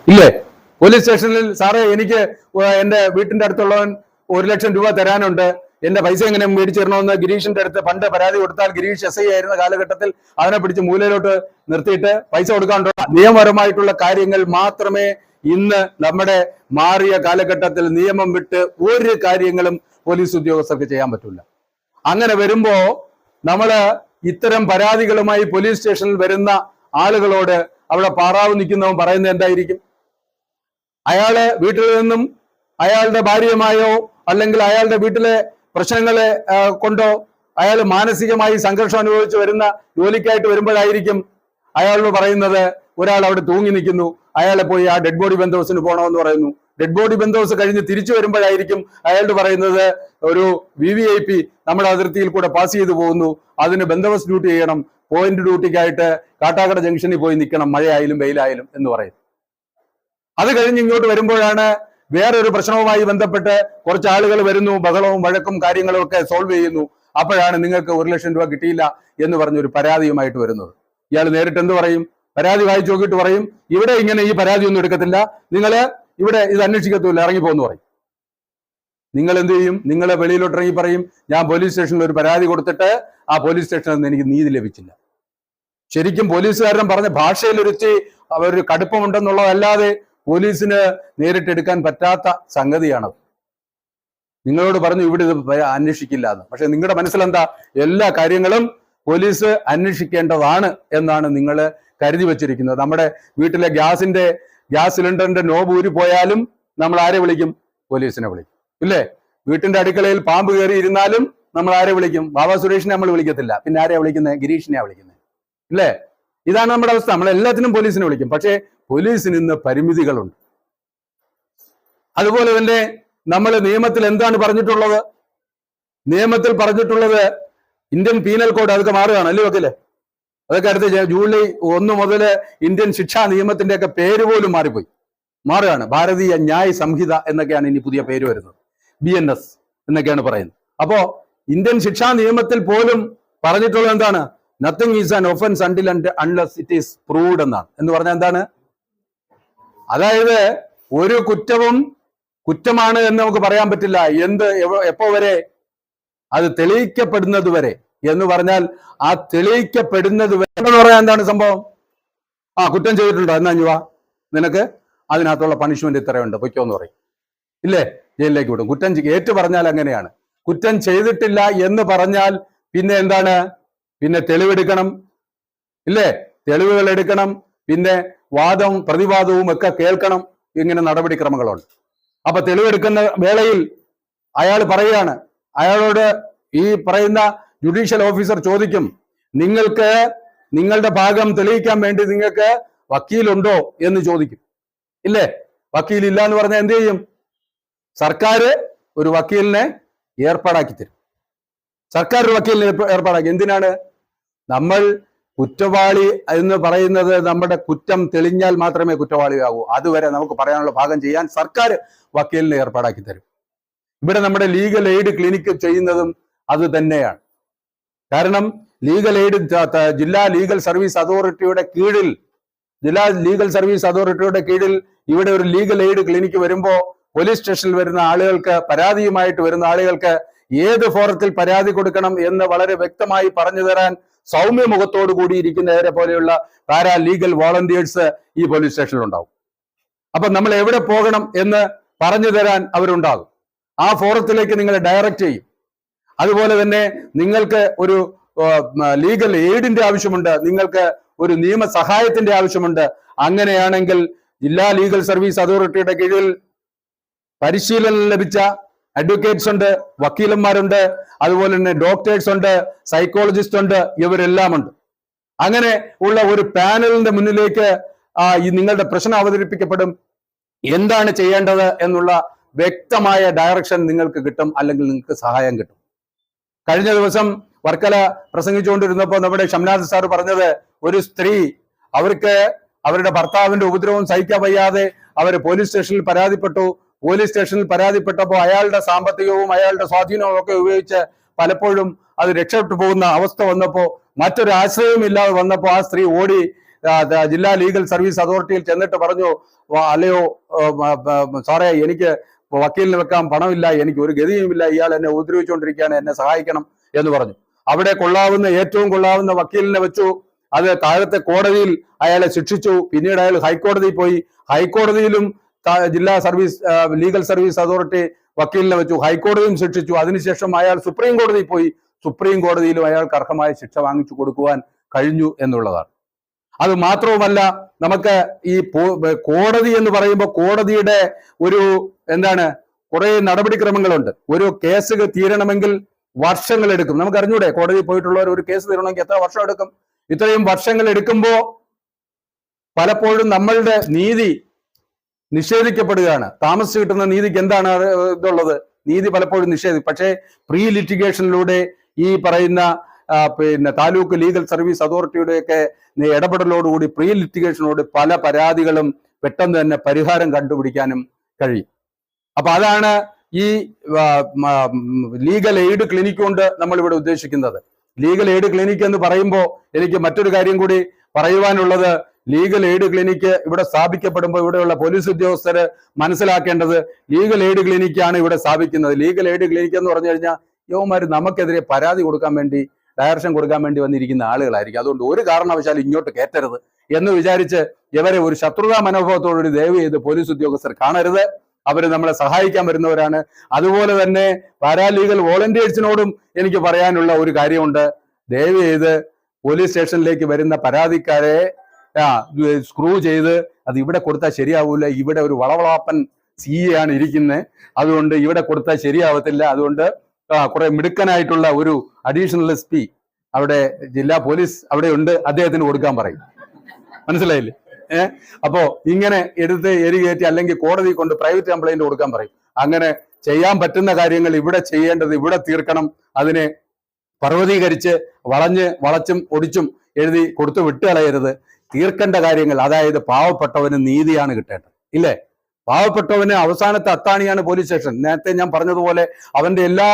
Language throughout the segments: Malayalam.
ഇല്ലേ? പോലീസ് സ്റ്റേഷനിൽ സാറേ എനിക്ക് എന്റെ വീട്ടിന്റെ അടുത്തുള്ളവൻ 1,00,000 രൂപ തരാനുണ്ട്, എന്റെ പൈസ എങ്ങനെ മേടിച്ചു തരണമെന്ന് ഗിരീഷിന്റെ അടുത്ത് പണ്ട് പരാതി കൊടുത്താൽ ഗിരീഷ് SI ആയിരുന്ന കാലഘട്ടത്തിൽ അവനെ പിടിച്ച് മൂലയിലോട്ട് നിർത്തിയിട്ട് പൈസ കൊടുക്കാനുള്ള നിയമപരമായിട്ടുള്ള കാര്യങ്ങൾ മാത്രമേ ഇന്ന് നമ്മുടെ മാറിയ കാലഘട്ടത്തിൽ നിയമം വിട്ട് ഒരു കാര്യങ്ങളും പോലീസ് ഉദ്യോഗസ്ഥർക്ക് ചെയ്യാൻ പറ്റില്ല. അങ്ങനെ വരുമ്പോ നമ്മള് ഇത്തരം പരാതികളുമായി പോലീസ് സ്റ്റേഷനിൽ വരുന്ന ആളുകളോട് അവിടെ പാറാവ് നിൽക്കുന്നവൻ പറയുന്നത് എന്തായിരിക്കും? അയാളെ വീട്ടിൽ നിന്നും അയാളുടെ ഭാര്യയുമായോ അല്ലെങ്കിൽ അയാളുടെ വീട്ടിലെ പ്രശ്നങ്ങളെ കൊണ്ടോ അയാൾ മാനസികമായി സംഘർഷം അനുഭവിച്ച് വരുന്ന ജോലിക്കായിട്ട് വരുമ്പോഴായിരിക്കും അയാളോട് പറയുന്നത് ഒരാൾ അവിടെ തൂങ്ങി നിൽക്കുന്നു, അയാളെ പോയി ആ ഡെഡ് ബോഡി ബന്ധോബസ്തിന് പോകണമെന്ന് പറയുന്നു. ഡെഡ് ബോഡി ബന്ധോബസ്ത് കഴിഞ്ഞ് തിരിച്ചു വരുമ്പോഴായിരിക്കും അയാളോട് പറയുന്നത് ഒരു VVIP നമ്മുടെ അതിർത്തിയിൽ കൂടെ പാസ് ചെയ്തു പോകുന്നു, അതിന് ബന്ധോബസ്ത് ഡ്യൂട്ടി ചെയ്യണം, പോയിന്റ് ഡ്യൂട്ടിക്കായിട്ട് കാട്ടാക്കട ജംഗ്ഷനിൽ പോയി നിൽക്കണം, മഴയായാലും വെയിലായാലും എന്ന് പറയും. അത് കഴിഞ്ഞ് ഇങ്ങോട്ട് വരുമ്പോഴാണ് വേറൊരു പ്രശ്നവുമായി ബന്ധപ്പെട്ട് കുറച്ച് ആളുകൾ വരുന്നു, ബഹളവും വഴക്കും കാര്യങ്ങളും ഒക്കെ സോൾവ് ചെയ്യുന്നു. അപ്പോഴാണ് നിങ്ങൾക്ക് 1,00,000 രൂപ കിട്ടിയില്ല എന്ന് പറഞ്ഞൊരു പരാതിയുമായിട്ട് വരുന്നത്. ഇയാൾ നേരിട്ട് എന്ത് പറയും? പരാതി വായിച്ചു നോക്കിയിട്ട് പറയും, ഇവിടെ ഇങ്ങനെ ഈ പരാതി ഒന്നും എടുക്കത്തില്ല, നിങ്ങള് ഇവിടെ ഇത് അന്വേഷിക്കത്തില്ല, ഇറങ്ങിപ്പോന്ന് പറയും. നിങ്ങൾ എന്ത് ചെയ്യും? നിങ്ങളെ വെളിയിലോട്ട് ഇറങ്ങി പറയും, ഞാൻ പോലീസ് സ്റ്റേഷനിൽ ഒരു പരാതി കൊടുത്തിട്ട് ആ പോലീസ് സ്റ്റേഷനിൽ നിന്ന് എനിക്ക് നീതി ലഭിച്ചില്ല. ശരിക്കും പോലീസുകാരൻ പറഞ്ഞ ഭാഷയിൽ ഒരു കടുപ്പമുണ്ടെന്നുള്ളതല്ലാതെ പോലീസിന് നേരിട്ടെടുക്കാൻ പറ്റാത്ത സംഗതിയാണത്. നിങ്ങളോട് പറഞ്ഞു ഇവിടെ ഇത് അന്വേഷിക്കില്ല എന്ന്. പക്ഷെ നിങ്ങളുടെ മനസ്സിലെന്താ? എല്ലാ കാര്യങ്ങളും പോലീസ് അന്വേഷിക്കേണ്ടതാണ് എന്നാണ് നിങ്ങൾ കരുതി വച്ചിരിക്കുന്നത്. നമ്മുടെ വീട്ടിലെ ഗ്യാസ് സിലിണ്ടറിന്റെ നോബ് ഊരി പോയാലും നമ്മൾ ആരെ വിളിക്കും? പോലീസിനെ വിളിക്കും, ഇല്ലേ? വീട്ടിന്റെ അടുക്കളയിൽ പാമ്പ് കയറി ഇരുന്നാലും നമ്മൾ ആരെ വിളിക്കും? ബാബാ സുരേഷിനെ നമ്മൾ വിളിക്കത്തില്ല, പിന്നെ ആരെയാ വിളിക്കുന്നത്? ഗിരീഷിനെയാ വിളിക്കുന്നത്, ഇല്ലേ? ഇതാണ് നമ്മുടെ അവസ്ഥ. നമ്മൾ എല്ലാത്തിനും പോലീസിനെ വിളിക്കും. പക്ഷേ പോലീസിന് ഇന്ന് പരിമിതികളുണ്ട്. അതുപോലെ തന്നെ നമ്മൾ നിയമത്തിൽ എന്താണ് പറഞ്ഞിട്ടുള്ളത്? നിയമത്തിൽ പറഞ്ഞിട്ടുള്ളത് ഇന്ത്യൻ പീനൽ കോഡ് അതൊക്കെ മാറുകയാണ്, അല്ലേ വക്കീലെ? അതൊക്കെ അടുത്ത ജൂലൈ 1 മുതൽ ഇന്ത്യൻ ശിക്ഷാ നിയമത്തിന്റെ ഒക്കെ പേര് പോലും മാറുകയാണ്. ഭാരതീയ ന്യായ സംഹിത എന്നൊക്കെയാണ് ഇനി പുതിയ പേര് വരുന്നത്, BNS എന്നൊക്കെയാണ് പറയുന്നത്. അപ്പോ ഇന്ത്യൻ ശിക്ഷാ നിയമത്തിൽ പോലും പറഞ്ഞിട്ടുള്ളത് എന്താണ്? Nothing is an offence until and unless it is proved എന്നാണ്. എന്ന് പറഞ്ഞാൽ എന്താണ്? അതായത് ഒരു കുറ്റവും കുറ്റമാണ് എന്ന് നമുക്ക് പറയാൻ പറ്റില്ല. എപ്പോ വരെ? അത് തെളിയിക്കപ്പെടുന്നത് വരെ. എന്ന് പറഞ്ഞാൽ ആ തെളിയിക്കപ്പെടുന്നത് വരെ എന്ന് പറയാൻ എന്താണ് സംഭവം? കുറ്റം ചെയ്തിട്ടുണ്ടോ? എന്നാ വാ, നിനക്ക് അതിനകത്തുള്ള പണിഷ്മെന്റ് ഇത്രയുണ്ട്, പൊയ്ക്കോന്ന് പറയും, ഇല്ലേ? ജയിലിലേക്ക് വിടും. കുറ്റം ഏറ്റു പറഞ്ഞാൽ അങ്ങനെയാണ്. കുറ്റം ചെയ്തിട്ടില്ല എന്ന് പറഞ്ഞാൽ പിന്നെ എന്താണ്? പിന്നെ തെളിവെടുക്കണം, ഇല്ലേ? തെളിവുകൾ എടുക്കണം, പിന്നെ വാദവും പ്രതിവാദവും ഒക്കെ കേൾക്കണം. ഇങ്ങനെ നടപടിക്രമങ്ങളുണ്ട്. അപ്പൊ തെളിവെടുക്കുന്ന വേളയിൽ അയാൾ പറയുകയാണ്, അയാളോട് ഈ പറയുന്ന ജുഡീഷ്യൽ ഓഫീസർ ചോദിക്കും, നിങ്ങൾക്ക് നിങ്ങളുടെ ഭാഗം തെളിയിക്കാൻ വേണ്ടി നിങ്ങൾക്ക് വക്കീലുണ്ടോ എന്ന് ചോദിക്കും, ഇല്ലേ? വക്കീലില്ല എന്ന് പറഞ്ഞാൽ എന്ത് ചെയ്യും? സർക്കാർ ഒരു വക്കീലിനെ ഏർപ്പാടാക്കി തരും. സർക്കാർ ഒരു വക്കീലിനെ ഏർപ്പാടാക്കി. എന്തിനാണ്? നമ്മൾ കുറ്റവാളി എന്ന് പറയുന്നത് നമ്മുടെ കുറ്റം തെളിഞ്ഞാൽ മാത്രമേ കുറ്റവാളിയാകൂ. അതുവരെ നമുക്ക് പറയാനുള്ള ഭാഗം ചെയ്യാൻ സർക്കാർ വക്കീലിനെ ഏർപ്പാടാക്കി തരും. ഇവിടെ നമ്മുടെ ലീഗൽ എയ്ഡ് ക്ലിനിക്ക് ചെയ്യുന്നതും അത് തന്നെയാണ്. കാരണം ലീഗൽ എയ്ഡ് ജില്ലാ ലീഗൽ സർവീസ് അതോറിറ്റിയുടെ കീഴിൽ ഇവിടെ ഒരു ലീഗൽ എയ്ഡ് ക്ലിനിക്ക് വരുമ്പോൾ പോലീസ് സ്റ്റേഷനിൽ വരുന്ന ആളുകൾക്ക്, പരാതിയുമായിട്ട് വരുന്ന ആളുകൾക്ക് ഏത് ഫോറത്തിൽ പരാതി കൊടുക്കണം എന്ന് വളരെ വ്യക്തമായി പറഞ്ഞു തരാൻ സൗമ്യ മുഖത്തോടു കൂടി ഇരിക്കുന്നവരെ പോലെയുള്ള പാരാ ലീഗൽ വോളണ്ടിയേഴ്സ് ഈ പോലീസ് സ്റ്റേഷനിൽ ഉണ്ടാവും. അപ്പൊ നമ്മൾ എവിടെ പോകണം എന്ന് പറഞ്ഞു തരാൻ അവരുണ്ടാകും. ആ ഫോറത്തിലേക്ക് നിങ്ങളെ ഡയറക്റ്റ് ചെയ്യും. അതുപോലെ തന്നെ നിങ്ങൾക്ക് ഒരു ലീഗൽ എയ്ഡിന്റെ ആവശ്യമുണ്ട്, നിങ്ങൾക്ക് ഒരു നിയമ സഹായത്തിന്റെ ആവശ്യമുണ്ട്. അങ്ങനെയാണെങ്കിൽ ജില്ലാ ലീഗൽ സർവീസ് അതോറിറ്റിയുടെ കീഴിൽ പരിശീലനം ലഭിച്ച അഡ്വക്കേറ്റ്സ് ഉണ്ട്, വക്കീലന്മാരുണ്ട്, അതുപോലെ തന്നെ ഡോക്ടേഴ്സ് ഉണ്ട്, സൈക്കോളജിസ്റ്റ് ഉണ്ട്, ഇവരെല്ലാം ഉണ്ട്. അങ്ങനെ ഉള്ള ഒരു പാനലിന്റെ മുന്നിലേക്ക് ഈ നിങ്ങളുടെ പ്രശ്നം അവതരിപ്പിക്കപ്പെടും. എന്താണ് ചെയ്യേണ്ടത് എന്നുള്ള വ്യക്തമായ ഡയറക്ഷൻ നിങ്ങൾക്ക് കിട്ടും, അല്ലെങ്കിൽ നിങ്ങൾക്ക് സഹായം കിട്ടും. കഴിഞ്ഞ ദിവസം വർക്കല പ്രസംഗിച്ചുകൊണ്ടിരുന്നപ്പോൾ നമ്മുടെ ഷംനാഥ് സാർ പറഞ്ഞത്, ഒരു സ്ത്രീ അവർക്ക് അവരുടെ ഭർത്താവിന്റെ ഉപദ്രവം സഹിക്കാൻ വയ്യാതെ അവര് പോലീസ് സ്റ്റേഷനിൽ പരാതിപ്പെട്ടു. പോലീസ് സ്റ്റേഷനിൽ പരാതിപ്പെട്ടപ്പോൾ അയാളുടെ സാമ്പത്തികവും അയാളുടെ സ്വാധീനവും ഒക്കെ ഉപയോഗിച്ച് പലപ്പോഴും അത് രക്ഷപ്പെട്ടു പോകുന്ന അവസ്ഥ വന്നപ്പോൾ, മറ്റൊരു ആശ്രയവും ഇല്ലാതെ വന്നപ്പോൾ ആ സ്ത്രീ ഓടി ജില്ലാ ലീഗൽ സർവീസ് അതോറിറ്റിയിൽ ചെന്നിട്ട് പറഞ്ഞു, അല്ലയോ സാറേ, എനിക്ക് വക്കീലിന് വെക്കാൻ പണമില്ല, എനിക്ക് ഒരു ഗതിയുമില്ല, ഇയാൾ എന്നെ ഉപദ്രവിച്ചുകൊണ്ടിരിക്കുകയാണ്, എന്നെ സഹായിക്കണം എന്ന് പറഞ്ഞു. അവിടെ ഏറ്റവും കൊള്ളാവുന്ന വക്കീലിനെ വെച്ചു. അത് താഴത്തെ കോടതിയിൽ അയാളെ ശിക്ഷിച്ചു. പിന്നീട് അയാൾ ഹൈക്കോടതിയിൽ പോയി. ഹൈക്കോടതിയിലും ജില്ലാ ലീഗൽ സർവീസ് അതോറിറ്റി വക്കീലിനെ വെച്ചു. ഹൈക്കോടതിയും ശിക്ഷിച്ചു. അതിനുശേഷം അയാൾ സുപ്രീം കോടതിയിൽ പോയി. സുപ്രീം കോടതിയിലും അയാൾക്ക് അർഹമായ ശിക്ഷ വാങ്ങിച്ചു കൊടുക്കുവാൻ കഴിഞ്ഞു എന്നുള്ളതാണ്. അത് മാത്രവുമല്ല, നമുക്ക് ഈ കോടതി എന്ന് പറയുമ്പോൾ കോടതിയുടെ ഒരു കുറെ നടപടിക്രമങ്ങളുണ്ട്. ഒരു കേസ് തീരണമെങ്കിൽ വർഷങ്ങൾ എടുക്കും. നമുക്ക് അറിഞ്ഞൂടെ, കോടതിയിൽ പോയിട്ടുള്ളവർ ഒരു കേസ് തീരണമെങ്കിൽ എത്ര വർഷം എടുക്കും? ഇത്രയും വർഷങ്ങൾ എടുക്കുമ്പോ പലപ്പോഴും നമ്മളുടെ നീതി നിഷേധിക്കപ്പെടുകയാണ്. താമസിച്ച് കിട്ടുന്ന നീതിക്ക് എന്താണ് ഇതുള്ളത്? നീതി പലപ്പോഴും പക്ഷേ പ്രീ ലിറ്റിഗേഷനിലൂടെ ഈ പറയുന്ന താലൂക്ക് ലീഗൽ സർവീസ് അതോറിറ്റിയുടെയൊക്കെ ഇടപെടലോടുകൂടി പ്രീ ലിറ്റിഗേഷനോട് പല പരാതികളും പെട്ടെന്ന് തന്നെ പരിഹാരം കണ്ടുപിടിക്കാനും കഴിയും. അപ്പൊ അതാണ് ഈ ലീഗൽ എയ്ഡ് ക്ലിനിക് കൊണ്ട് നമ്മൾ ഇവിടെ ഉദ്ദേശിക്കുന്നത്. ലീഗൽ എയ്ഡ് ക്ലിനിക് എന്ന് പറയുമ്പോൾ എനിക്ക് മറ്റൊരു കാര്യം കൂടി പറയുവാനുള്ളത്, ലീഗൽ എയ്ഡ് ക്ലിനിക്ക് ഇവിടെ സ്ഥാപിക്കപ്പെടുമ്പോൾ ഇവിടെയുള്ള പോലീസ് ഉദ്യോഗസ്ഥര് മനസ്സിലാക്കേണ്ടത് ലീഗൽ എയ്ഡ് ക്ലിനിക്കാണ് ഇവിടെ സ്ഥാപിക്കുന്നത്. ലീഗൽ എയ്ഡ് ക്ലിനിക്ക് എന്ന് പറഞ്ഞു കഴിഞ്ഞാൽ യുവമാര് നമുക്കെതിരെ പരാതി കൊടുക്കാൻ വേണ്ടി, ഡയറക്ഷൻ കൊടുക്കാൻ വേണ്ടി വന്നിരിക്കുന്ന ആളുകളായിരിക്കും. അതുകൊണ്ട് ഒരു കാരണവശാലും ഇങ്ങോട്ട് കയറ്റരുത് എന്ന് വിചാരിച്ച് ഇവരെ ഒരു ശത്രുതാ മനോഭാവത്തോടുകൂടി ദയവ് ചെയ്ത് പോലീസ് ഉദ്യോഗസ്ഥർ കാണരുത്. അവര് നമ്മളെ സഹായിക്കാൻ വരുന്നവരാണ്. അതുപോലെ തന്നെ പാരാലീഗൽ വോളണ്ടിയേഴ്സിനോടും എനിക്ക് പറയാനുള്ള ഒരു കാര്യമുണ്ട്. ദയവ് ചെയ്ത് പോലീസ് സ്റ്റേഷനിലേക്ക് വരുന്ന പരാതിക്കാരെ സ്ക്രൂ ചെയ്ത് അത് ഇവിടെ കൊടുത്താൽ ശരിയാവൂല. ഇവിടെ ഒരു വളവളാപ്പൻ ആണ് ഇരിക്കുന്നത്. അതുകൊണ്ട് ഇവിടെ കൊടുത്താൽ ശരിയാവത്തില്ല. അതുകൊണ്ട് കുറെ മിടുക്കനായിട്ടുള്ള ഒരു അഡീഷണൽ SP അവിടെ ജില്ലാ പോലീസ് അവിടെ ഉണ്ട്, അദ്ദേഹത്തിന് കൊടുക്കാൻ പറയും. മനസ്സിലായില്ലേ? അപ്പോ ഇങ്ങനെ എടുത്ത് എരികേറ്റി അല്ലെങ്കിൽ കോടതി കൊണ്ട് പ്രൈവറ്റ് കംപ്ലൈന്റ് കൊടുക്കാൻ പറയും. അങ്ങനെ ചെയ്യാൻ പറ്റുന്ന കാര്യങ്ങൾ ഇവിടെ ചെയ്യേണ്ടത് ഇവിടെ തീർക്കണം. അതിനെ പർവ്വതീകരിച്ച് വളച്ചും ഒടിച്ചും എഴുതി കൊടുത്തു വിട്ടുകളയരുത്. തീർക്കേണ്ട കാര്യങ്ങൾ, അതായത് പാവപ്പെട്ടവന് നീതിയാണ് കിട്ടേണ്ടത്, ഇല്ലേ? പാവപ്പെട്ടവന് അവസാനത്തെ അത്താണിയാണ് പോലീസ് സ്റ്റേഷൻ. നേരത്തെ ഞാൻ പറഞ്ഞതുപോലെ അവന്റെ എല്ലാ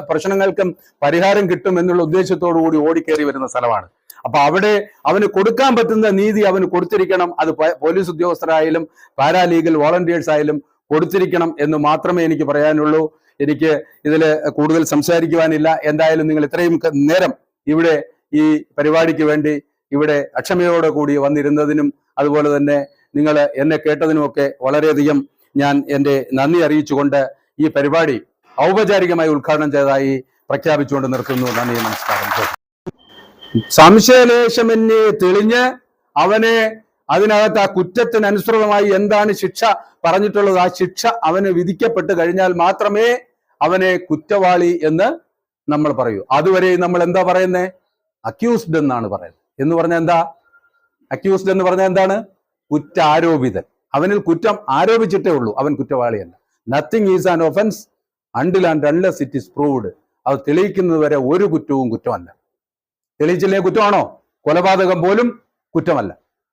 പ്രശ്നങ്ങൾക്കും പരിഹാരം കിട്ടും എന്നുള്ള ഉദ്ദേശത്തോടു കൂടി ഓടിക്കേറി വരുന്ന സ്ഥലമാണ്. അപ്പൊ അവിടെ അവന് കൊടുക്കാൻ പറ്റുന്ന നീതി അവന് കൊടുത്തിരിക്കണം. അത് പോലീസ് ഉദ്യോഗസ്ഥരായാലും പാരാലീഗൽ വോളണ്ടിയേഴ്സ് ആയാലും കൊടുത്തിരിക്കണം എന്ന് മാത്രമേ എനിക്ക് പറയാനുള്ളൂ. എനിക്ക് ഇതിൽ കൂടുതൽ സംസാരിക്കുവാനില്ല. എന്തായാലും നിങ്ങൾ ഇത്രയും നേരം ഇവിടെ ഈ പരിപാടിക്ക് വേണ്ടി ഇവിടെ അക്ഷമയോടെ കൂടി വന്നിരുന്നതിനും അതുപോലെ തന്നെ നിങ്ങൾ എന്നെ കേട്ടതിനുമൊക്കെ വളരെയധികം ഞാൻ എൻ്റെ നന്ദി അറിയിച്ചുകൊണ്ട് ഈ പരിപാടി ഔപചാരികമായി ഉദ്ഘാടനം ചെയ്തതായി പ്രഖ്യാപിച്ചുകൊണ്ട് നിർത്തുന്നു. നന്ദി, നമസ്കാരം. സംശയലേശമെന്നെ തെളിഞ്ഞ് അവനെ അതിനകത്ത് ആ കുറ്റത്തിനനുസൃതമായി എന്താണ് ശിക്ഷ പറഞ്ഞിട്ടുള്ളത്, ആ ശിക്ഷ അവന് വിധിക്കപ്പെട്ട് കഴിഞ്ഞാൽ മാത്രമേ അവനെ കുറ്റവാളി എന്ന് നമ്മൾ പറയൂ. അതുവരെ നമ്മൾ എന്താ പറയുന്നത്? അക്യൂസ്ഡ് എന്നാണ് പറയുന്നത്. എന്ന് പറഞ്ഞാൽ എന്താ? അക്യൂസ്ഡ് എന്ന് പറഞ്ഞാൽ എന്താണ്? കുറ്റാരോപിതൻ. അവനിൽ കുറ്റം ആരോപിച്ചിട്ടേ ഉള്ളൂ, അവൻ കുറ്റവാളിയല്ല. Nothing is an offence until and unless it is proved. അത് തെളിയിക്കുന്നത് വരെ ഒരു കുറ്റവും കുറ്റമല്ല. തെളിയിച്ചില്ലേ കുറ്റമാണോ? കൊലപാതകം പോലും കുറ്റമല്ല.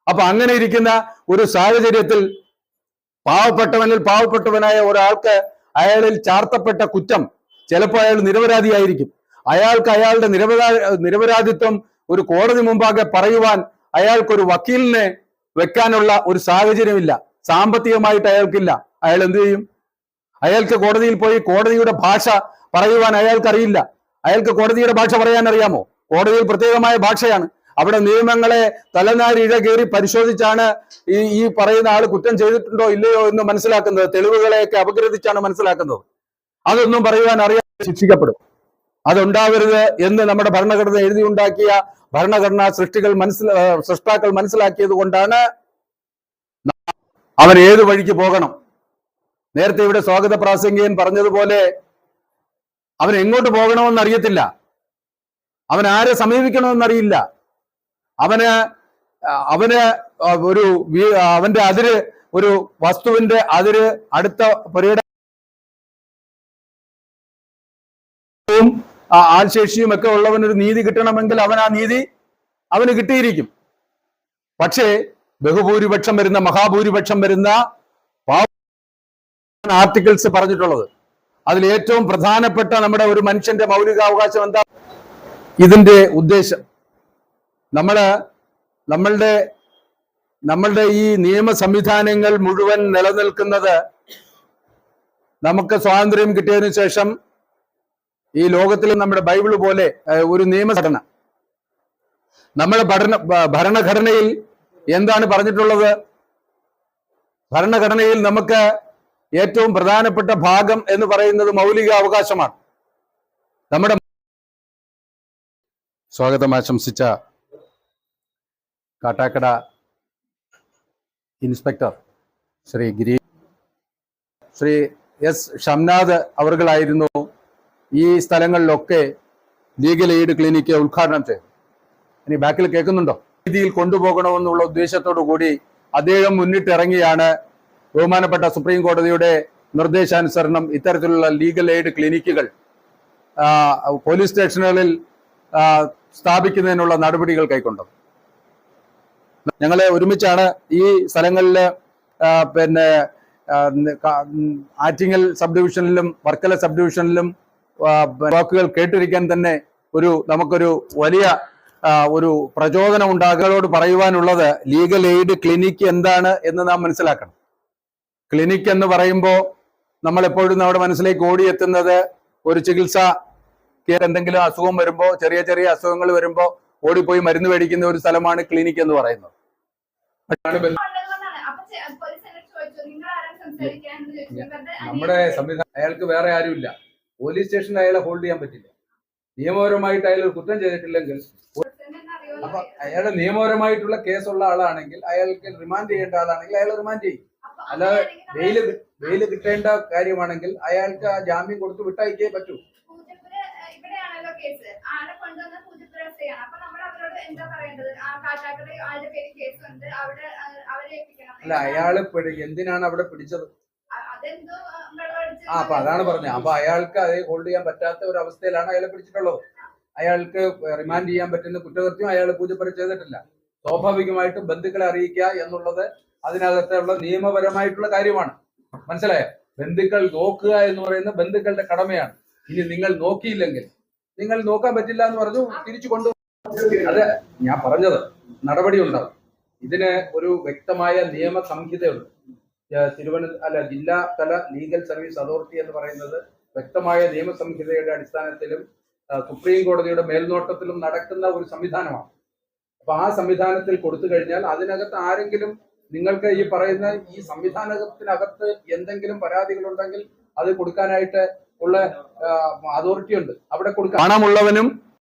അപ്പൊ അങ്ങനെ ഇരിക്കുന്ന ഒരു സാഹചര്യത്തിൽ പാവപ്പെട്ടവനായ ഒരാൾക്ക് അയാളിൽ ചാർത്തപ്പെട്ട കുറ്റം, ചിലപ്പോൾ അയാൾ നിരപരാധിയായിരിക്കും. അയാൾക്ക് അയാളുടെ നിരപരാധിത്വം ഒരു കോടതി മുമ്പാകെ പറയുവാൻ അയാൾക്കൊരു വക്കീലിനെ വെക്കാനുള്ള ഒരു സാഹചര്യമില്ല. സാമ്പത്തികമായിട്ട് അയാൾക്കില്ല. അയാൾ എന്ത് ചെയ്യും? അയാൾക്ക് കോടതിയിൽ പോയി കോടതിയുടെ ഭാഷ പറയുവാൻ അയാൾക്കറിയില്ല. അയാൾക്ക് കോടതിയുടെ ഭാഷ പറയാൻ അറിയാമോ? കോടതിയിൽ പ്രത്യേകമായ ഭാഷയാണ്. അവിടെ നിയമങ്ങളെ തലനാരിഴ കയറി പരിശോധിച്ചാണ് ഈ പറയുന്ന ആൾ കുറ്റം ചെയ്തിട്ടുണ്ടോ ഇല്ലയോ എന്ന് മനസ്സിലാക്കുന്നത്. തെളിവുകളെയൊക്കെ അപഗ്രഥിച്ചാണ് മനസ്സിലാക്കുന്നത്. അതൊന്നും പറയുവാൻ അറിയാതെ ശിക്ഷിക്കപ്പെടും. അതുണ്ടാവരുത് എന്ന് നമ്മുടെ ഭരണഘടന എഴുതിയുണ്ടാക്കിയ ഭരണഘടനാ സൃഷ്ടാക്കൾ മനസ്സിലാക്കിയത് കൊണ്ടാണ് അവൻ ഏത് വഴിക്ക് പോകണം. നേരത്തെ ഇവിടെ സ്വാഗത പ്രാസംഗികൻ പറഞ്ഞതുപോലെ അവൻ എങ്ങോട്ട് പോകണമെന്ന് അറിയത്തില്ല, അവൻ ആരെ സമീപിക്കണമെന്നറിയില്ല, അവന് അവന്റെ അതിര്, ഒരു വസ്തുവിന്റെ അതിര് അടുത്ത പുരയുടെ ആൾശേഷിയും ഒക്കെ ഉള്ളവനൊരു നീതി കിട്ടണമെങ്കിൽ അവൻ ആ നീതി അവന് കിട്ടിയിരിക്കും. പക്ഷേ ബഹുഭൂരിപക്ഷം വരുന്ന, മഹാഭൂരിപക്ഷം വരുന്ന ആർട്ടിക്കിൾസ് പറഞ്ഞിട്ടുള്ളത്, അതിൽ ഏറ്റവും പ്രധാനപ്പെട്ട നമ്മുടെ ഒരു മനുഷ്യന്റെ മൗലികാവകാശം എന്താ? ഇതിന്റെ ഉദ്ദേശം നമ്മളുടെ നമ്മളുടെ ഈ നിയമ സംവിധാനങ്ങൾ മുഴുവൻ നിലനിൽക്കുന്നത് നമുക്ക് സ്വാതന്ത്ര്യം കിട്ടിയതിനു ശേഷം ഈ ലോകത്തിൽ നമ്മുടെ ബൈബിള് പോലെ ഒരു നിയമഘടന, നമ്മുടെ ഭരണഘടനയിൽ എന്താണ് പറഞ്ഞിട്ടുള്ളത്? ഭരണഘടനയിൽ നമുക്ക് ഏറ്റവും പ്രധാനപ്പെട്ട ഭാഗം എന്ന് പറയുന്നത് മൗലിക അവകാശമാണ്. നമ്മുടെ സ്വാഗതം ആശംസിച്ച കാട്ടാക്കട ഇൻസ്പെക്ടർ ശ്രീ എസ് ഷംനാഥ് അവർകളായിരുന്നു ഈ സ്ഥലങ്ങളിലൊക്കെ ലീഗൽ എയ്ഡ് ക്ലിനിക്ക് ഉദ്ഘാടനം ചെയ്തു. ഇനി ബാക്കിൽ കേൾക്കുന്നുണ്ടോ? രീതിയിൽ കൊണ്ടുപോകണമെന്നുള്ള ഉദ്ദേശത്തോടു കൂടി അദ്ദേഹം മുന്നിട്ടിറങ്ങിയാണ് ബഹുമാനപ്പെട്ട സുപ്രീം കോടതിയുടെ നിർദ്ദേശാനുസരണം ഇത്തരത്തിലുള്ള ലീഗൽ എയ്ഡ് ക്ലിനിക്കുകൾ പോലീസ് സ്റ്റേഷനുകളിൽ സ്ഥാപിക്കുന്നതിനുള്ള നടപടികൾ കൈക്കൊണ്ടത്. ഞങ്ങൾ ഒരുമിച്ചാണ് ഈ സ്ഥലങ്ങളിൽ പിന്നെ ആറ്റിങ്ങൽ സബ് ഡിവിഷനിലും വർക്കല സബ് ഡിവിഷനിലും വാക്കുകൾ കേട്ടിരിക്കാൻ തന്നെ നമുക്കൊരു വലിയ ഒരു പ്രചോദനം ഉണ്ടാകുകളോട് പറയുവാനുള്ളത്, ലീഗൽ എയ്ഡ് ക്ലിനിക്ക് എന്താണ് എന്ന് നാം മനസ്സിലാക്കണം. ക്ലിനിക്ക് എന്ന് പറയുമ്പോൾ നമ്മൾ എപ്പോഴും നമ്മുടെ മനസ്സിലേക്ക് ഓടിയെത്തുന്നത് ഒരു ചികിത്സ, എന്തെങ്കിലും അസുഖം വരുമ്പോൾ, ചെറിയ ചെറിയ അസുഖങ്ങൾ വരുമ്പോൾ ഓടിപ്പോയി മരുന്ന് മേടിക്കുന്ന ഒരു സ്ഥലമാണ് ക്ലിനിക്ക് എന്ന് പറയുന്നത്. നമ്മുടെ സംവിധാനം, അയാൾക്ക് വേറെ ആരുമില്ല. പോലീസ് സ്റ്റേഷനിൽ അയാളെ ഹോൾഡ് ചെയ്യാൻ പറ്റില്ല. നിയമപരമായിട്ട് അയാൾ ഒരു കുറ്റം ചെയ്തിട്ടില്ലെങ്കിൽ, അപ്പൊ അയാളെ നിയമപരമായിട്ടുള്ള കേസുള്ള ആളാണെങ്കിൽ, അയാൾക്ക് റിമാൻഡ് ചെയ്യേണ്ട ആളാണെങ്കിൽ അയാൾ റിമാൻഡ് ചെയ്യും. അല്ലാതെ വെയില് കിട്ടേണ്ട കാര്യമാണെങ്കിൽ അയാൾക്ക് ആ ജാമ്യം കൊടുത്ത് വിട്ടയക്കേ പറ്റൂ. അല്ല, അയാള് എന്തിനാണ് അവിടെ പിടിച്ചത്? അപ്പൊ അതാണ് പറഞ്ഞത്. അപ്പൊ അയാൾക്ക് അത് ഹോൾഡ് ചെയ്യാൻ പറ്റാത്ത ഒരു അവസ്ഥയിലാണ് അയാളെ പിടിച്ചിട്ടുള്ളത്. അയാൾക്ക് റിമാൻഡ് ചെയ്യാൻ പറ്റുന്ന കുറ്റകൃത്യം അയാൾ പൂജപ്പുര ചെയ്തിട്ടില്ല. സ്വാഭാവികമായിട്ടും ബന്ധുക്കളെ അറിയിക്കുക എന്നുള്ളത് അതിനകത്തുള്ള നിയമപരമായിട്ടുള്ള കാര്യമാണ്. മനസ്സിലായോ? ബന്ധുക്കൾ നോക്കുക എന്ന് പറയുന്നത് ബന്ധുക്കളുടെ കടമയാണ്. ഇനി നിങ്ങൾ നോക്കിയില്ലെങ്കിൽ, നിങ്ങൾ നോക്കാൻ പറ്റില്ല എന്ന് പറഞ്ഞു തിരിച്ചു കൊണ്ടുപോകും. അത് ഞാൻ പറഞ്ഞത്, നടപടി ഉണ്ടാവും. ഇതിന് ഒരു വ്യക്തമായ നിയമ സംഹിതയുണ്ട്. ജില്ലാ തല ലീഗൽ സർവീസ് അതോറിറ്റി എന്ന് പറയുന്നത് വ്യക്തമായ നിയമസംഹിതയുടെ അടിസ്ഥാനത്തിലും സുപ്രീം കോടതിയുടെ മേൽനോട്ടത്തിലും നടക്കുന്ന ഒരു സംവിധാനമാണ്. അപ്പൊ ആ സംവിധാനത്തിൽ കൊടുത്തു കഴിഞ്ഞാൽ അതിനകത്ത് ആരെങ്കിലും, നിങ്ങൾക്ക് ഈ പറയുന്ന ഈ സംവിധാനത്തിനകത്ത് എന്തെങ്കിലും പരാതികളുണ്ടെങ്കിൽ അത് കൊടുക്കാനായിട്ട് ഉള്ള അതോറിറ്റി ഉണ്ട്. അവിടെ കൊടുക്കാൻ പണമുള്ളവനും